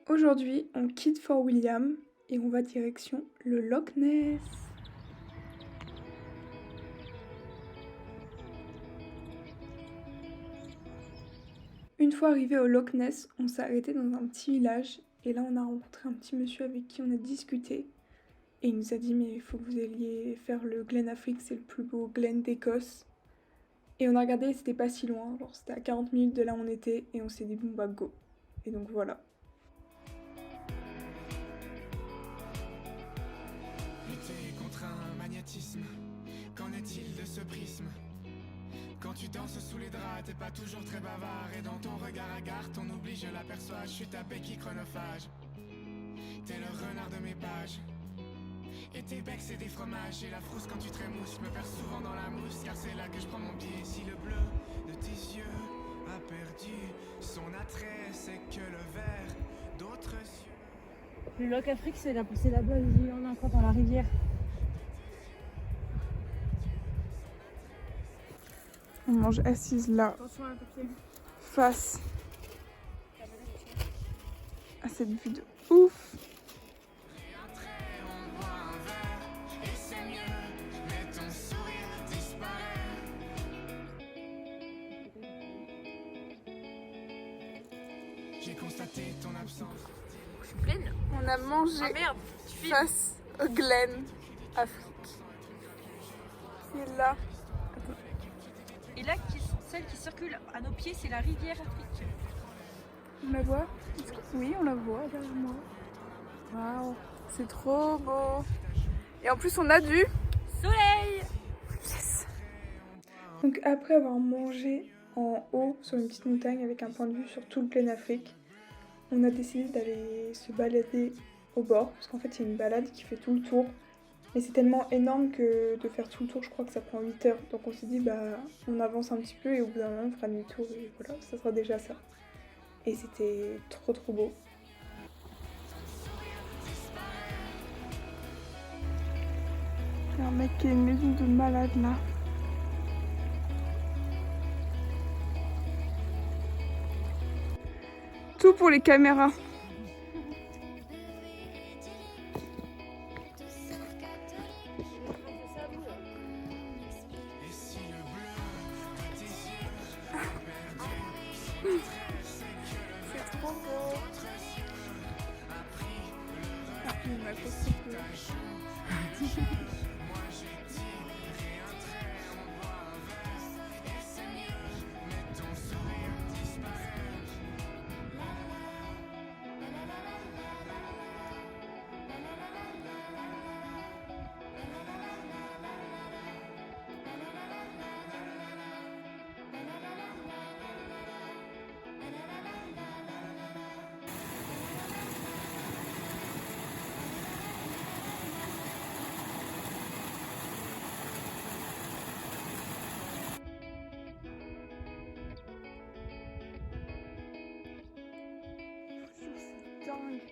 Aujourd'hui, on quitte Fort William et on va direction le Loch Ness. Une fois arrivé au Loch Ness, on s'est arrêté dans un petit village et là on a rencontré un petit monsieur avec qui on a discuté et il nous a dit mais il faut que vous alliez faire le Glen Affric, c'est le plus beau glen d'Écosse. Et on a regardé et c'était pas si loin, genre c'était à 40 minutes de là où on était et on s'est dit bon bah go. Et donc voilà. Lutter contre un magnétisme, qu'en est-il de ce prisme? Quand tu danses sous les draps, t'es pas toujours très bavard. Et dans ton regard hagard, ton oubli je l'aperçois. Je suis ta béquille chronophage, t'es le renard de mes pages. Et tes becs c'est des fromages. Et la frousse quand tu trémousses, me perds souvent dans la mousse. Car c'est là que je prends mon pied. Si le bleu de tes yeux a perdu son attrait, c'est que le vert d'autres yeux. Le Loch Affric, c'est là-bas, il y en a encore dans la rivière. On mange assise là, Attention à un papier. face à cette vue de ouf. J'ai constaté ton absence. Je suis pleine. On a mangé Ah merde, tu filmes. face au Glen Affric. Qui est là. Et là, celle qui circule à nos pieds, c'est la rivière Afrique. On la voit? Oui, on la voit derrière moi. Waouh, c'est trop beau. Et en plus, on a du Soleil. yes. Donc après avoir mangé en haut sur une petite montagne avec un point de vue sur tout le Glen Affric, on a décidé d'aller se balader au bord parce qu'en fait, il y a une balade qui fait tout le tour. Mais c'est tellement énorme que de faire tout le tour, je crois que ça prend 8 heures. Donc on s'est dit, bah, on avance un petit peu et au bout d'un moment, on fera demi-tour et voilà, ça sera déjà ça. Et c'était trop trop beau. Il y a un mec qui a une maison de malade là. Tout pour les caméras. Et si le bleu de tes yeux a perdu, C'est trop beau. Ah, il m'a fait moi j'ai tiré un trait en bois un verre. Et c'est mieux, mais ton sourire disparaît. c'est dingue.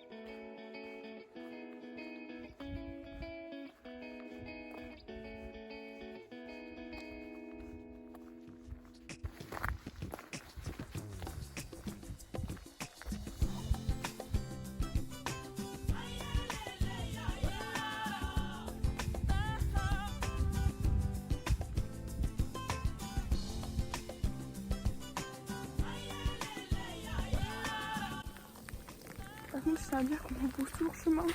Par contre, c'est à dire qu'on rebrousse tout le chemin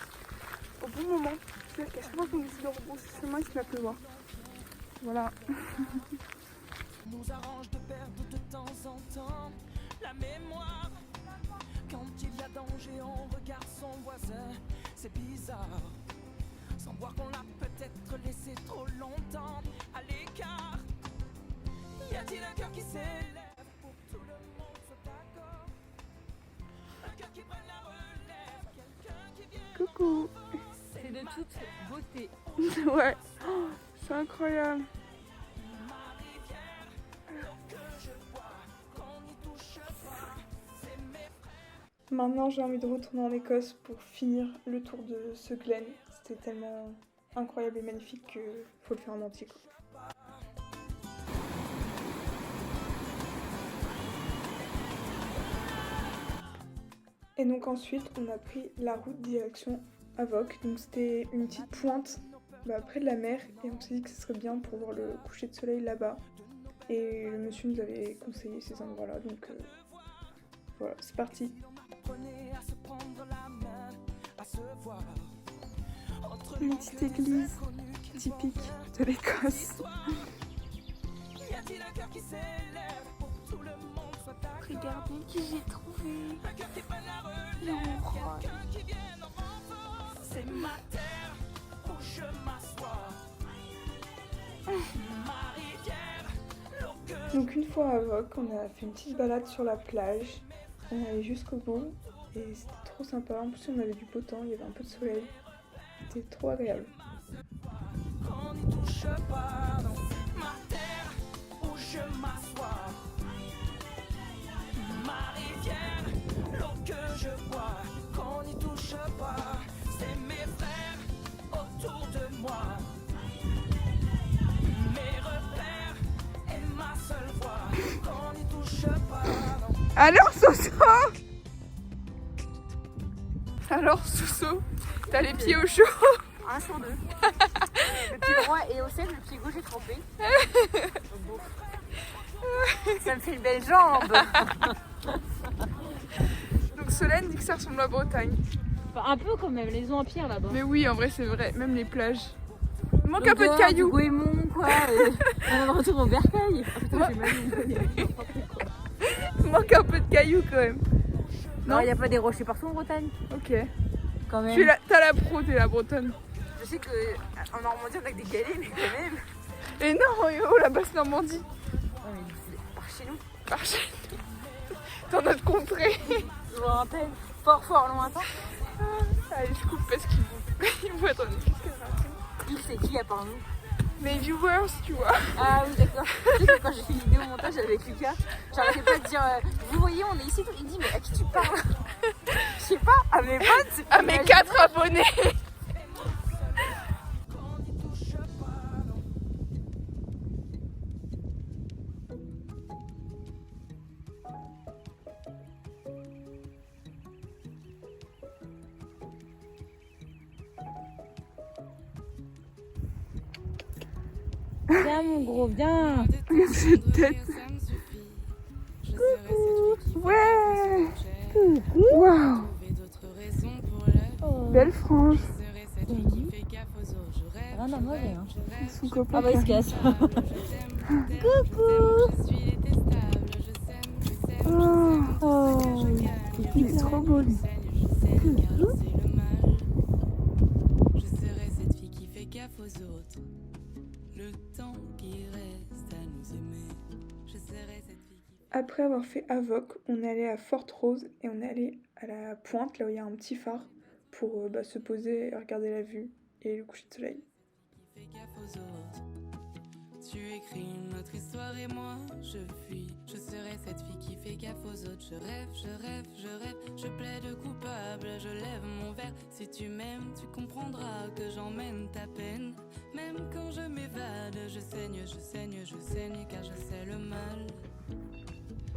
au bon moment. C'est-à-dire qu'à chaque fois qu'on décide de rebrousser le chemin, il se met à pleuvoir. Voilà. Nous arrange de perdre de temps en temps la mémoire. Quand il y a danger, on regarde son voisin. C'est bizarre, sans voir qu'on l'a peut-être laissé trop longtemps à l'écart. Y a-t-il un cœur qui s'élève pour que tout le monde soit d'accord? Un cœur qui prenne la relève, quelqu'un qui vient. Coucou. C'est de toute beauté. Ouais. Oh, c'est incroyable. Maintenant, j'ai envie de retourner en Écosse pour finir le tour de ce glen. C'était tellement incroyable et magnifique qu'il faut le faire en entier, quoi. Et donc ensuite, on a pris la route direction Avoc. Donc c'était une petite pointe près de la mer et on s'est dit que ce serait bien pour voir le coucher de soleil là-bas. Et le monsieur nous avait conseillé ces endroits-là, donc voilà, c'est parti. Une petite église typique de l'Écosse. Regardez qui j'ai trouvé. Il est en rose. C'est ma terre où je m'assois. Ma rivière, l'eau que Donc une fois à Avoc, on a fait une petite balade sur la plage. On est allé jusqu'au bout et c'était trop sympa. En plus on avait du beau temps, il y avait un peu de soleil. C'était trop agréable. qu'on n'y touche pas, non. Ma terre où je m'assois. Ma rivière, l'eau que je bois, qu'on n'y touche pas. C'est mes frères autour de moi. Mes repères et ma seule voix, qu'on n'y touche pas, non. Alors Soso Alors Soso, t'as les pieds au chaud. Un sur deux. Le pied droit est au sel, le pied gauche est trempé. Ça me fait une belle jambe. Donc Solène dit que ça ressemble à Bretagne. Enfin, un peu quand même, les ont en pierre là-bas. Mais oui, en vrai c'est vrai, même les plages. Il manque un peu de cailloux. Goémon, quoi. On est de retour au bercail. Ah putain, j'ai mal au nez. Il manque un peu de cailloux quand même. Non, il n'y a pas des rochers partout en Bretagne. Ok. Quand même. T'as la pro, t'es la bretonne. Je sais qu'en Normandie on a que des galets, mais quand même. Et non, oh la basse Normandie. Ouais, mais c'est par chez nous. Par chez nous. Dans notre contrée. Lointaine. Fort, fort lointain. Allez, je coupe parce qu'ils vont être en discussion. Il c'est qui à part nous? Mes viewers, tu vois. Ah oui, d'accord. Tu sais que quand j'ai fait l'idée au montage avec Lucas, j'arrêtais pas de dire vous voyez, on est ici. Il dit mais à qui tu parles? Je sais pas, à mes potes. C'est À mes 4 abonnés. Viens mon gros, viens. Cette tête. Ouais. Waouh. Belle frange. Rien à manger, hein. Son copain. Ah bah il se casse. Oh. Il est trop beau lui. Je serai cette fille qui fait gaffe aux autres. Le temps qui reste à nous aimer. Je serai cette fille qui... Après avoir fait Avoc, on est allé à Fort Rose et on est allé à la pointe, là où il y a un petit phare, pour se poser et regarder la vue et le coucher de soleil. Qui fait gaffe aux autres. Tu écris notre histoire et moi je fuis. Je serai cette fille qui fait gaffe aux autres. Je rêve, je rêve, je rêve. Je plaide coupable, je lève mon verre. Si tu m'aimes, tu comprendras que j'emmène ta peine. Même quand je m'évade, je saigne, je saigne, je saigne, car je sais le mal.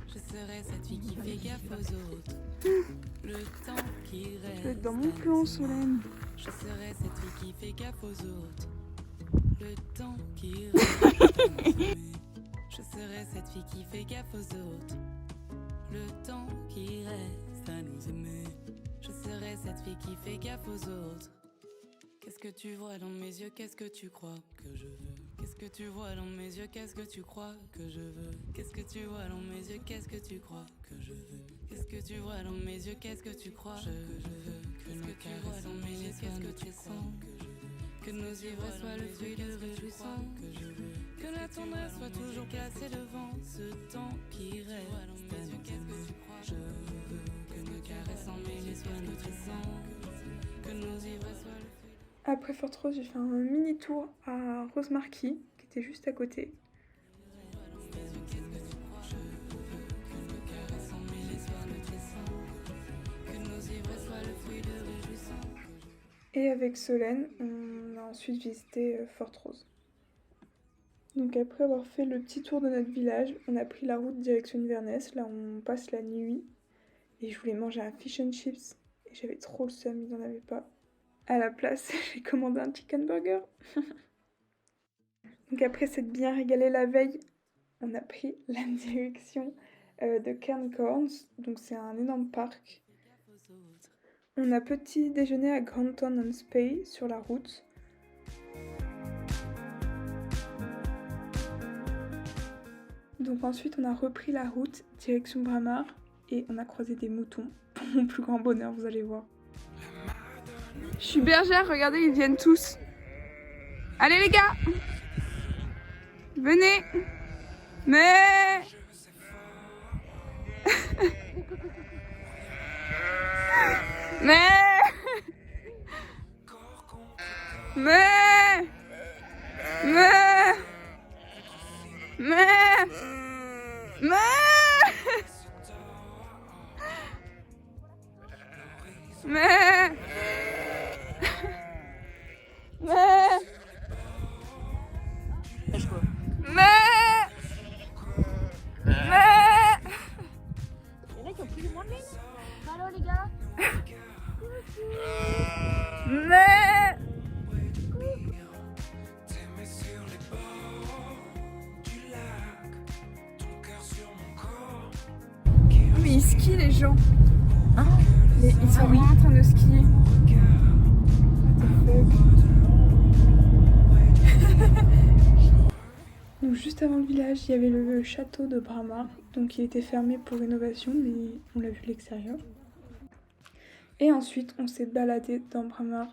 Je serai cette fille qui fait gaffe aux autres. Le temps qui reste. Je vais être dans mon plan, Solène. Je serai cette fille qui fait gaffe aux autres. Le temps qui reste. Je serai cette fille qui fait gaffe aux autres. Le temps qui reste à nous aimer. Je serai cette fille qui fait gaffe aux autres. Qu'est-ce que tu vois dans mes yeux? Qu'est-ce que tu crois que je veux? Qu'est-ce que tu vois dans mes yeux? Qu'est-ce que tu crois que je veux? Qu'est-ce que tu vois dans mes yeux? Qu'est-ce que tu crois que je veux? Qu'est-ce que tu vois dans mes yeux? Qu'est-ce que tu crois que je veux? Qu'est-ce que tu vois dans mes yeux? Qu'est-ce que tu sens que je veux? Que nos ivresses soient le fruit de réjouissant que je veux. Que la tendresse soit toujours placée devant ce temps qui reste à nos yeux. Qu'est-ce que tu crois? Je veux que nos caresses emmêlées soient nourrissantes. Que nos ivresses soient le fruit. Après Fort Rose, j'ai fait un mini tour à Rosemarkie, qui était juste à côté. Et avec Solène, on a ensuite visité Fort Rose. Donc après avoir fait le petit tour de notre village, on a pris la route direction Inverness, là on passe la nuit. et je voulais manger un fish and chips et j'avais trop le seum, ils n'en avaient pas. À la place, j'ai commandé un chicken burger. Donc après s'être bien régalé la veille, on a pris la direction de Cairncross, donc c'est un énorme parc. On a petit déjeuner à Grantown-on-Spey sur la route. Donc ensuite on a repris la route direction Braemar et on a croisé des moutons. Pour mon plus grand bonheur, vous allez voir. Je suis bergère, regardez, ils viennent tous. Allez les gars, venez. Mais Allô les gars. Mais ils skient les gens. Hein? Ils sont vraiment en train de skier. Donc juste avant le village, il y avait le château de Braemar. Donc il était fermé pour rénovation, mais on l'a vu de l'extérieur. Et ensuite, on s'est baladé dans Braemar.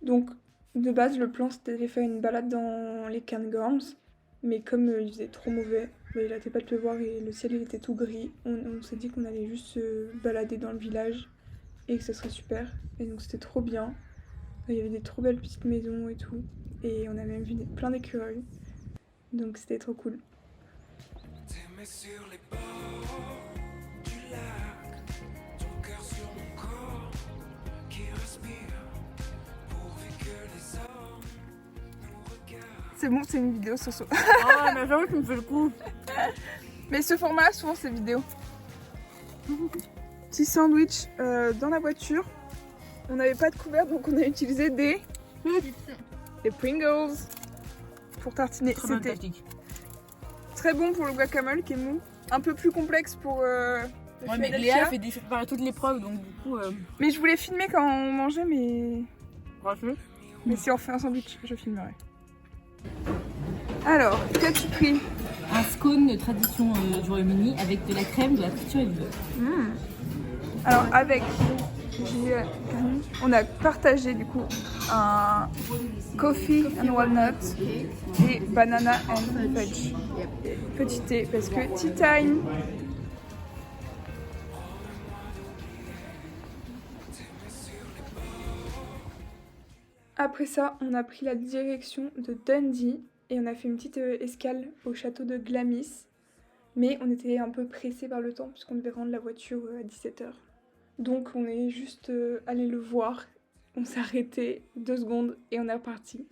Donc de base, le plan c'était d'aller faire une balade dans les Cairngorms. Mais comme il faisait trop mauvais, il n'arrêtait pas de pleuvoir et le ciel il était tout gris, on s'est dit qu'on allait juste se balader dans le village et que ce serait super. Et donc c'était trop bien. Il y avait des trop belles petites maisons et tout. Et on a même vu plein d'écureuils. Donc c'était trop cool. C'est bon, c'est une vidéo Soso. Ah, mais j'avoue, tu me fais le coup. Mais ce format, souvent c'est vidéo. Petit sandwich dans la voiture. On n'avait pas de couvert, donc on a utilisé des Pringles pour tartiner. C'était très bon pour le guacamole qui est mou. Un peu plus complexe pour le mais Léa fait préparer toute l'épreuve, donc du coup... Mais je voulais filmer quand on mangeait, mais... Bravo. Mais si on fait un sandwich, je filmerai. Alors, qu'as-tu pris? Un scone de tradition du Royaume-Uni avec de la crème, de la friture et du beurre. Alors avec, on a partagé du coup un coffee and walnut et banana and veg. Petit thé parce que tea time. Après ça, on a pris la direction de Dundee et on a fait une petite escale au château de Glamis. Mais on était un peu pressé par le temps puisqu'on devait rendre la voiture à 17h. Donc on est juste allé le voir, on s'est arrêté 2 secondes et on est reparti.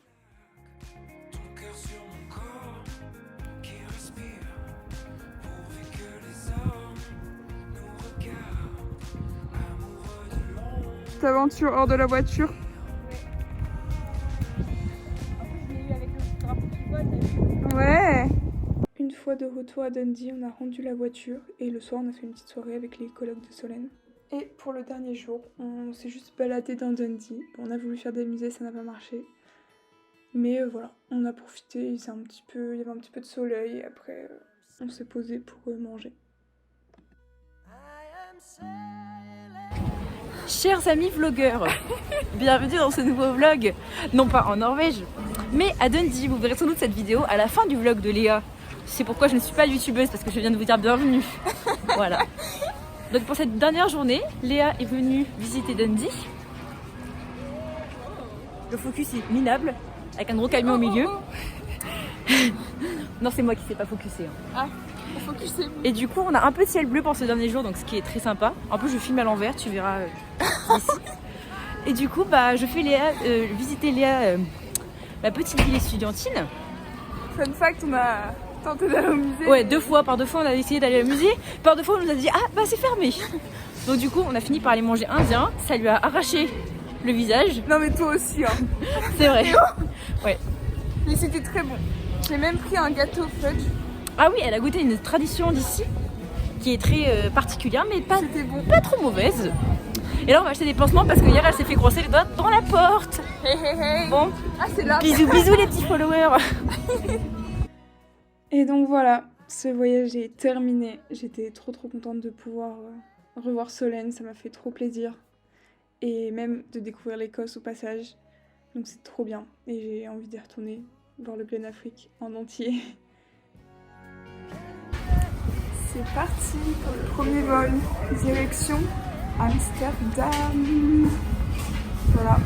Petite aventure hors de la voiture. Ouais. Une fois de retour à Dundee, on a rendu la voiture et le soir on a fait une petite soirée avec les colocs de Solène. Et pour le dernier jour, on s'est juste baladé dans Dundee. On a voulu faire des musées, ça n'a pas marché. Mais voilà, on a profité, il y avait un petit peu de soleil et après on s'est posé pour manger. Chers amis vlogueurs, bienvenue dans ce nouveau vlog, non pas en Norvège, mais à Dundee. Vous verrez sans doute cette vidéo à la fin du vlog de Léa. C'est pourquoi je ne suis pas youtubeuse, parce que je viens de vous dire bienvenue. Voilà. Donc pour cette dernière journée, Léa est venue visiter Dundee. Le focus est minable, avec un gros camion au milieu. Non, c'est moi qui ne sais pas focuser. Ah, faut focuser. Et du coup, on a un peu de ciel bleu pour ce dernier jour, donc ce qui est très sympa. En plus, je filme à l'envers, tu verras ici. Et du coup, je fais visiter Léa, ma petite ville estudiantine. Fun fact, on a tenté d'aller au musée. Ouais, 2 fois. Par 2 fois, on a essayé d'aller au musée. Par 2 fois, on nous a dit ah bah c'est fermé. Donc du coup, on a fini par aller manger indien. Ça lui a arraché le visage. Non mais toi aussi hein. C'est vrai. Ouais. Mais c'était très bon. J'ai même pris un gâteau fudge. Ah oui, elle a goûté une tradition d'ici qui est très particulière, mais C'était bon. pas trop mauvaise. Et là, on va acheter des pansements parce que hier, elle s'est fait grosser les doigts dans la porte. Hey, hey, hey. Bon, Ah c'est là. bisous, bisous les petits followers. Et donc voilà, ce voyage est terminé. J'étais trop contente de pouvoir revoir Solène, ça m'a fait trop plaisir. Et même de découvrir l'Écosse au passage. Donc c'est trop bien. Et j'ai envie d'y retourner, voir le Glen Afrique en entier. C'est parti pour le premier vol. Direction Amsterdam. Voilà.